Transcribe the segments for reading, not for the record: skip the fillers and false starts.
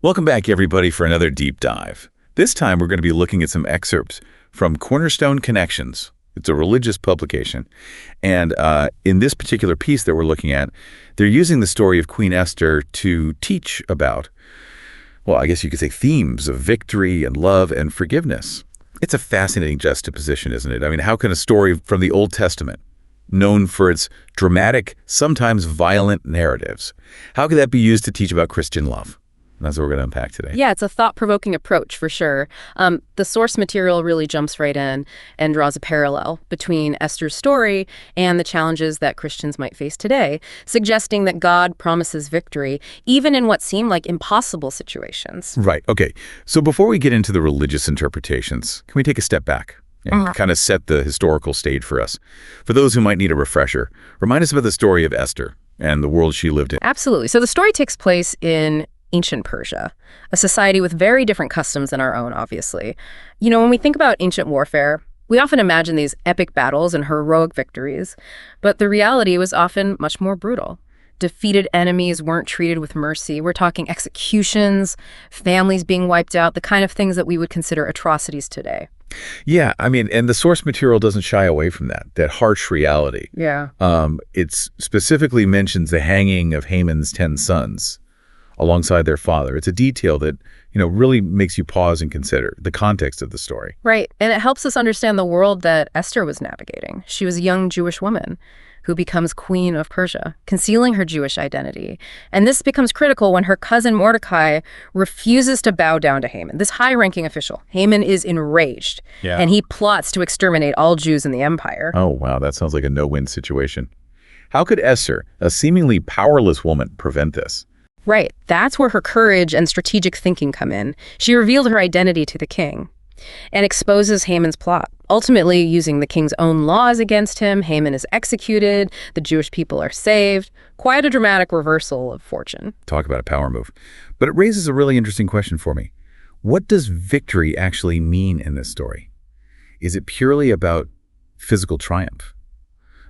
Welcome back, everybody, for another deep dive. This time, we're going to be looking at some excerpts from Cornerstone Connections. It's a religious publication. And in this particular piece that we're looking at, they're using the story of Queen Esther to teach about, well, I guess you could say themes of victory and love and forgiveness. It's a fascinating juxtaposition, isn't it? I mean, how can a story from the Old Testament, known for its dramatic, sometimes violent narratives, how could that be used to teach about Christian love? And that's what we're going to unpack today. Yeah, it's a thought-provoking approach for sure. The source material really jumps right in and draws a parallel between Esther's story and the challenges that Christians might face today, suggesting that God promises victory even in what seem like impossible situations. Right. Okay. So before we get into the religious interpretations, can we take a step back and kind of set the historical stage for us? For those who might need a refresher, remind us about the story of Esther and the world she lived in. Absolutely. So the story takes place in ancient Persia, a society with very different customs than our own, obviously. You know, when we think about ancient warfare, we often imagine these epic battles and heroic victories, but the reality was often much more brutal. Defeated enemies weren't treated with mercy. We're talking executions, families being wiped out, the kind of things that we would consider atrocities today. Yeah, I mean, and the source material doesn't shy away from that harsh reality. Yeah. It specifically mentions the hanging of Haman's 10 sons alongside their father. It's a detail that, really makes you pause and consider the context of the story. Right. And it helps us understand the world that Esther was navigating. She was a young Jewish woman who becomes queen of Persia, concealing her Jewish identity. And this becomes critical when her cousin Mordecai refuses to bow down to Haman, this high-ranking official. Haman is enraged, and he plots to exterminate all Jews in the empire. Oh, wow, that sounds like a no-win situation. How could Esther, a seemingly powerless woman, prevent this? Right. That's where her courage and strategic thinking come in. She revealed her identity to the king and exposes Haman's plot. Ultimately, using the king's own laws against him, Haman is executed, the Jewish people are saved. Quite a dramatic reversal of fortune. Talk about a power move. But it raises a really interesting question for me. What does victory actually mean in this story? Is it purely about physical triumph?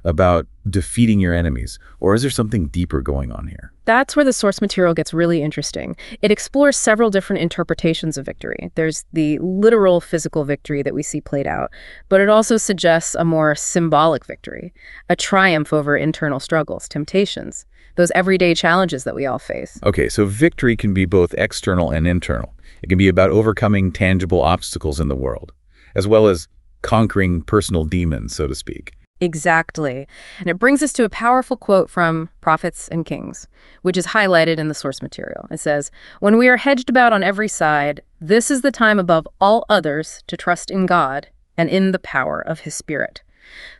About defeating your enemies? Or is there something deeper going on here? That's where the source material gets really interesting. It explores several different interpretations of victory. There's the literal physical victory that we see played out, but it also suggests a more symbolic victory, a triumph over internal struggles, temptations, those everyday challenges that we all face. Okay, so victory can be both external and internal. It can be about overcoming tangible obstacles in the world, as well as conquering personal demons, so to speak. Exactly. And it brings us to a powerful quote from Prophets and Kings, which is highlighted in the source material. It says, "When we are hedged about on every side, this is the time above all others to trust in God and in the power of his Spirit,"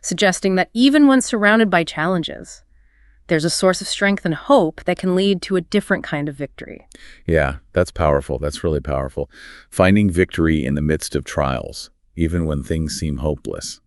suggesting that even when surrounded by challenges, there's a source of strength and hope that can lead to a different kind of victory. Yeah, that's powerful. That's really powerful. Finding victory in the midst of trials, even when things seem hopeless.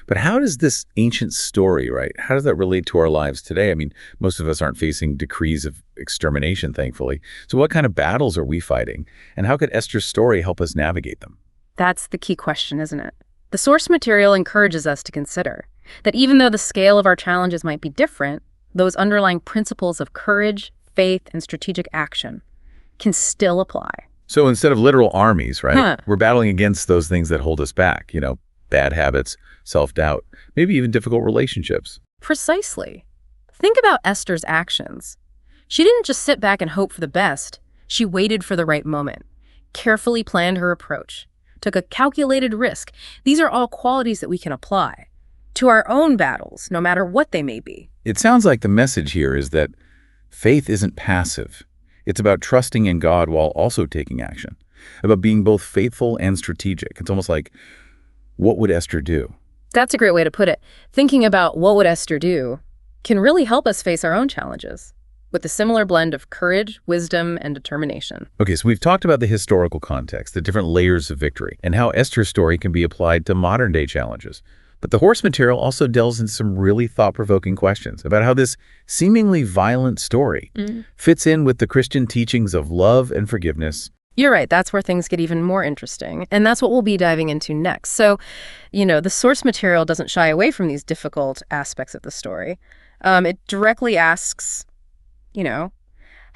But how does this ancient story, right, how does that relate to our lives today? I mean, most of us aren't facing decrees of extermination, thankfully. So what kind of battles are we fighting? And how could Esther's story help us navigate them? That's the key question, isn't it? The source material encourages us to consider that even though the scale of our challenges might be different, those underlying principles of courage, faith, and strategic action can still apply. So instead of literal armies, right, we're battling against those things that hold us back, bad habits, self-doubt, maybe even difficult relationships. Precisely. Think about Esther's actions. She didn't just sit back and hope for the best. She waited for the right moment, carefully planned her approach, took a calculated risk. These are all qualities that we can apply to our own battles, no matter what they may be. It sounds like the message here is that faith isn't passive. It's about trusting in God while also taking action, about being both faithful and strategic. It's almost like, what would Esther do? That's a great way to put it. Thinking about what would Esther do can really help us face our own challenges with a similar blend of courage, wisdom, and determination. Okay, so we've talked about the historical context, the different layers of victory, and how Esther's story can be applied to modern-day challenges. But the source material also delves into some really thought-provoking questions about how this seemingly violent story fits in with the Christian teachings of love and forgiveness. You're right. That's where things get even more interesting. And that's what we'll be diving into next. So, the source material doesn't shy away from these difficult aspects of the story. It directly asks,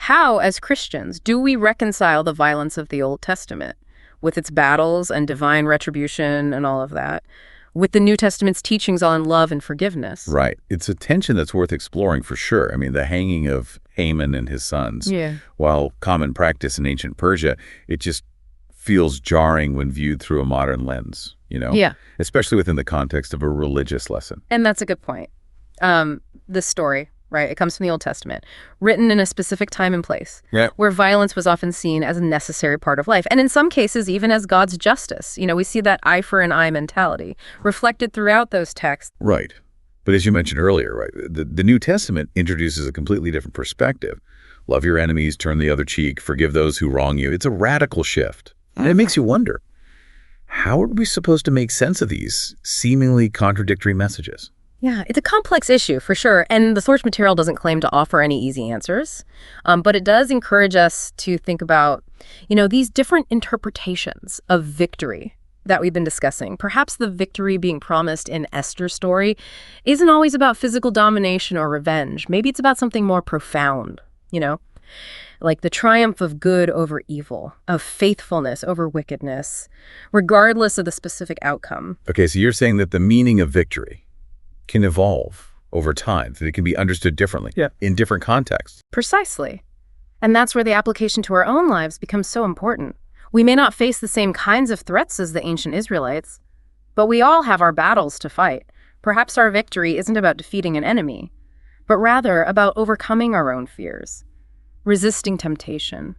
How, as Christians, do we reconcile the violence of the Old Testament, with its battles and divine retribution and all of that, with the New Testament's teachings on love and forgiveness? Right. It's a tension that's worth exploring for sure. I mean, the hanging of Haman and his sons, Yeah. while common practice in ancient Persia, it just feels jarring when viewed through a modern lens, Yeah. especially within the context of a religious lesson. And that's a good point. This story, right, it comes from the Old Testament, written in a specific time and place, where violence was often seen as a necessary part of life, and in some cases even as God's justice. We see that eye for an eye mentality reflected throughout those texts. Right. But as you mentioned earlier, right, the New Testament introduces a completely different perspective. Love your enemies, turn the other cheek, forgive those who wrong you. It's a radical shift. And it makes you wonder, how are we supposed to make sense of these seemingly contradictory messages? Yeah, it's a complex issue for sure, and the source material doesn't claim to offer any easy answers, but it does encourage us to think about, these different interpretations of victory that we've been discussing. Perhaps the victory being promised in Esther's story isn't always about physical domination or revenge. Maybe it's about something more profound, like the triumph of good over evil, of faithfulness over wickedness, regardless of the specific outcome. Okay, so you're saying that the meaning of victory can evolve over time, that it can be understood differently in different contexts. Precisely. And that's where the application to our own lives becomes so important. We may not face the same kinds of threats as the ancient Israelites, but we all have our battles to fight. Perhaps our victory isn't about defeating an enemy, but rather about overcoming our own fears, resisting temptation,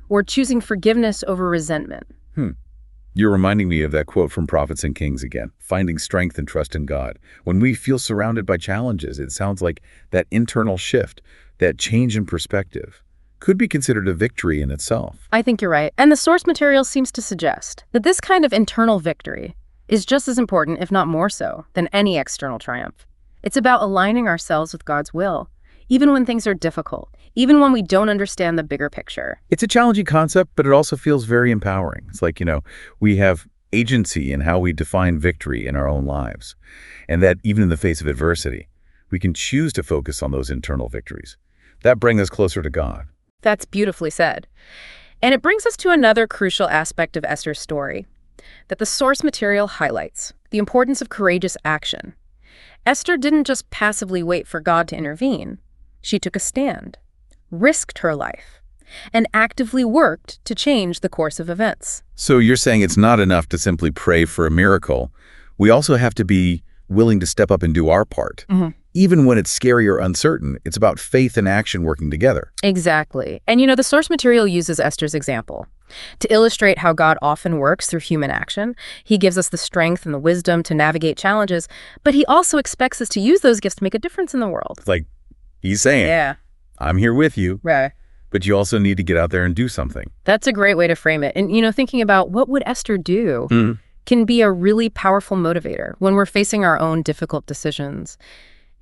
or choosing forgiveness over resentment. You're reminding me of that quote from Prophets and Kings again, finding strength and trust in God. When we feel surrounded by challenges, it sounds like that internal shift, that change in perspective, could be considered a victory in itself. I think you're right. And the source material seems to suggest that this kind of internal victory is just as important, if not more so, than any external triumph. It's about aligning ourselves with God's will, even when things are difficult, even when we don't understand the bigger picture. It's a challenging concept, but it also feels very empowering. It's like, we have agency in how we define victory in our own lives. And that even in the face of adversity, we can choose to focus on those internal victories. That brings us closer to God. That's beautifully said. And it brings us to another crucial aspect of Esther's story that the source material highlights: the importance of courageous action. Esther didn't just passively wait for God to intervene. She took a stand, risked her life, and actively worked to change the course of events. So you're saying it's not enough to simply pray for a miracle. We also have to be willing to step up and do our part. Even when it's scary or uncertain, it's about faith and action working together. Exactly. And the source material uses Esther's example to illustrate how God often works through human action. He gives us the strength and the wisdom to navigate challenges, but he also expects us to use those gifts to make a difference in the world. It's like he's saying, I'm here with you, Right. but you also need to get out there and do something. That's a great way to frame it. And, thinking about what would Esther do can be a really powerful motivator when we're facing our own difficult decisions.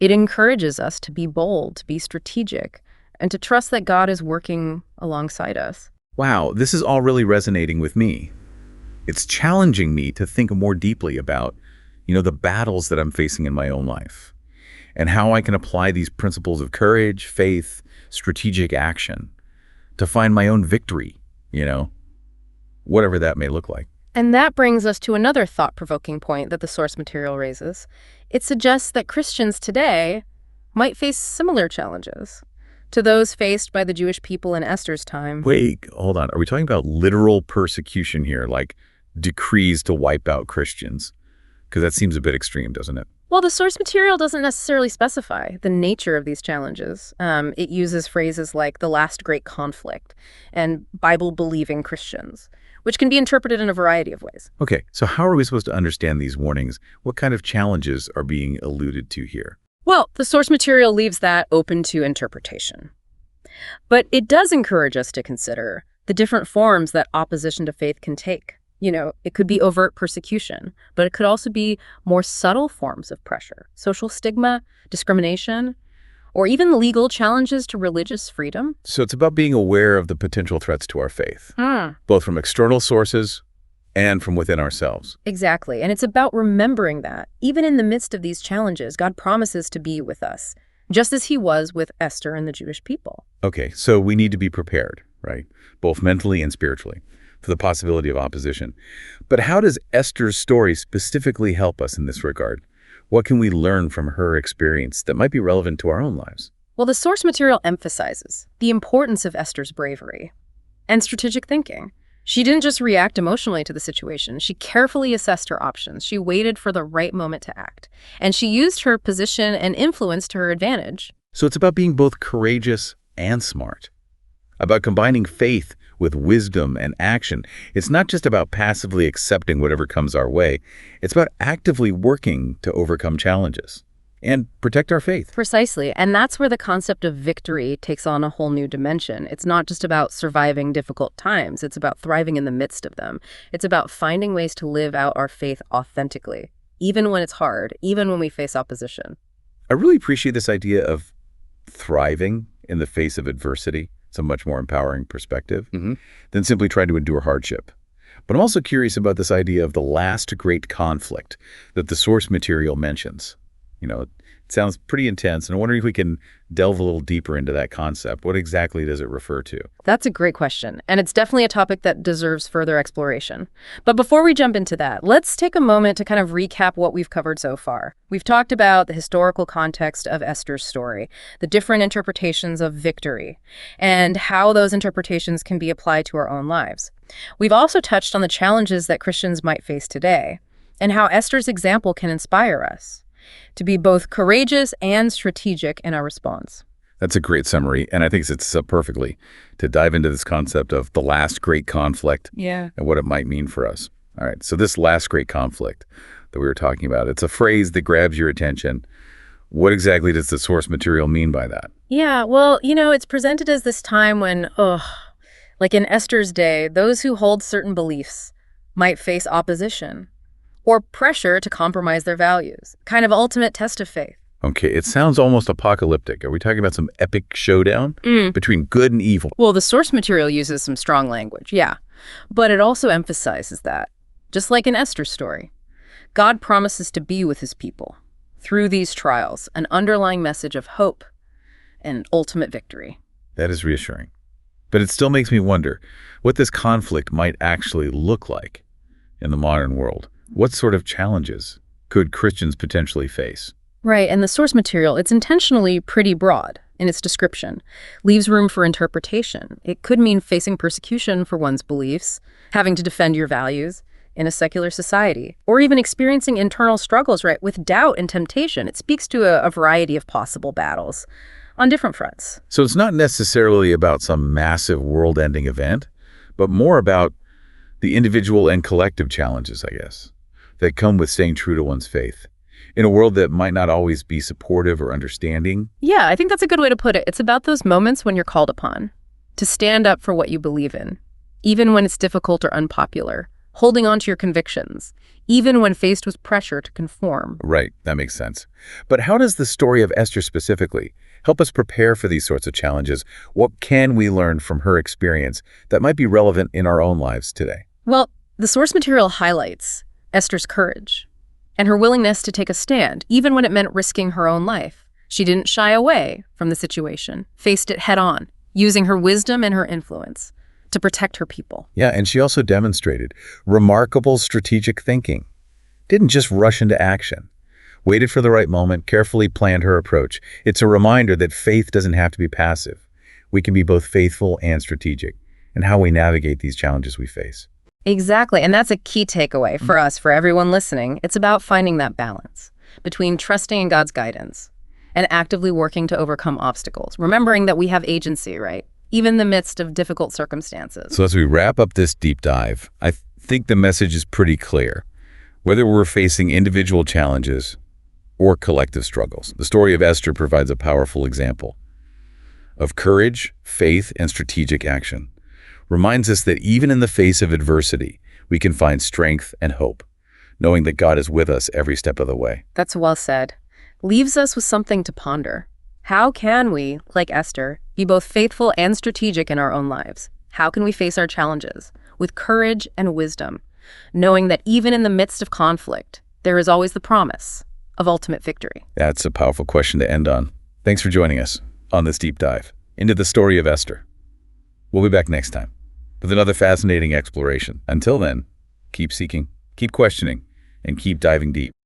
It encourages us to be bold, to be strategic, and to trust that God is working alongside us. Wow, this is all really resonating with me. It's challenging me to think more deeply about, the battles that I'm facing in my own life and how I can apply these principles of courage, faith, strategic action to find my own victory, whatever that may look like. And that brings us to another thought-provoking point that the source material raises. It suggests that Christians today might face similar challenges to those faced by the Jewish people in Esther's time. Wait, hold on. Are we talking about literal persecution here, like decrees to wipe out Christians? Because that seems a bit extreme, doesn't it? Well, the source material doesn't necessarily specify the nature of these challenges. It uses phrases like the last great conflict and Bible-believing Christians, which can be interpreted in a variety of ways. Okay, so how are we supposed to understand these warnings? What kind of challenges are being alluded to here? Well, the source material leaves that open to interpretation. But it does encourage us to consider the different forms that opposition to faith can take. It could be overt persecution, but it could also be more subtle forms of pressure, social stigma, discrimination, or even legal challenges to religious freedom. So it's about being aware of the potential threats to our faith, both from external sources and from within ourselves. Exactly. And it's about remembering that, even in the midst of these challenges, God promises to be with us, just as he was with Esther and the Jewish people. Okay, so we need to be prepared, right? Both mentally and spiritually for the possibility of opposition. But how does Esther's story specifically help us in this regard? What can we learn from her experience that might be relevant to our own lives? Well, the source material emphasizes the importance of Esther's bravery and strategic thinking. She didn't just react emotionally to the situation. She carefully assessed her options. She waited for the right moment to act. And she used her position and influence to her advantage. So it's about being both courageous and smart, about combining faith with wisdom and action. It's not just about passively accepting whatever comes our way. It's about actively working to overcome challenges and protect our faith. Precisely. And that's where the concept of victory takes on a whole new dimension. It's not just about surviving difficult times. It's about thriving in the midst of them. It's about finding ways to live out our faith authentically, even when it's hard, even when we face opposition. I really appreciate this idea of thriving in the face of adversity. It's a much more empowering perspective than simply trying to endure hardship. But I'm also curious about this idea of the last great conflict that the source material mentions. It sounds pretty intense, and I'm wondering if we can delve a little deeper into that concept. What exactly does it refer to? That's a great question, and it's definitely a topic that deserves further exploration. But before we jump into that, let's take a moment to kind of recap what we've covered so far. We've talked about the historical context of Esther's story, the different interpretations of victory, and how those interpretations can be applied to our own lives. We've also touched on the challenges that Christians might face today, and how Esther's example can inspire us to be both courageous and strategic in our response. That's a great summary, and I think it sets up perfectly to dive into this concept of the last great conflict and what it might mean for us. All right, so this last great conflict that we were talking about, it's a phrase that grabs your attention. What exactly does the source material mean by that? Yeah, well, it's presented as this time when, like in Esther's day, those who hold certain beliefs might face opposition or pressure to compromise their values, kind of ultimate test of faith. Okay, it sounds almost apocalyptic. Are we talking about some epic showdown between good and evil? Well, the source material uses some strong language, yeah. But it also emphasizes that, just like in Esther's story, God promises to be with his people through these trials, an underlying message of hope and ultimate victory. That is reassuring. But it still makes me wonder what this conflict might actually look like in the modern world. What sort of challenges could Christians potentially face? Right, and the source material, it's intentionally pretty broad in its description, leaves room for interpretation. It could mean facing persecution for one's beliefs, having to defend your values in a secular society, or even experiencing internal struggles, right, with doubt and temptation. It speaks to a variety of possible battles on different fronts. So it's not necessarily about some massive world-ending event, but more about the individual and collective challenges, I guess, that come with staying true to one's faith in a world that might not always be supportive or understanding. Yeah, I think that's a good way to put it. It's about those moments when you're called upon to stand up for what you believe in, even when it's difficult or unpopular, holding on to your convictions, even when faced with pressure to conform. Right, that makes sense. But how does the story of Esther specifically help us prepare for these sorts of challenges? What can we learn from her experience that might be relevant in our own lives today? Well, the source material highlights Esther's courage and her willingness to take a stand, even when it meant risking her own life. She didn't shy away from the situation, faced it head on, using her wisdom and her influence to protect her people. Yeah, and she also demonstrated remarkable strategic thinking. Didn't just rush into action. Waited for the right moment, carefully planned her approach. It's a reminder that faith doesn't have to be passive. We can be both faithful and strategic in how we navigate these challenges we face. Exactly, and that's a key takeaway for us, for everyone listening. It's about finding that balance between trusting in God's guidance and actively working to overcome obstacles, remembering that we have agency, right? Even in the midst of difficult circumstances. So as we wrap up this deep dive, I think the message is pretty clear. Whether we're facing individual challenges or collective struggles, the story of Esther provides a powerful example of courage, faith, and strategic action. Reminds us that even in the face of adversity, we can find strength and hope, knowing that God is with us every step of the way. That's well said. Leaves us with something to ponder. How can we, like Esther, be both faithful and strategic in our own lives? How can we face our challenges with courage and wisdom, knowing that even in the midst of conflict, there is always the promise of ultimate victory? That's a powerful question to end on. Thanks for joining us on this deep dive into the story of Esther. We'll be back next time with another fascinating exploration. Until then, keep seeking, keep questioning, and keep diving deep.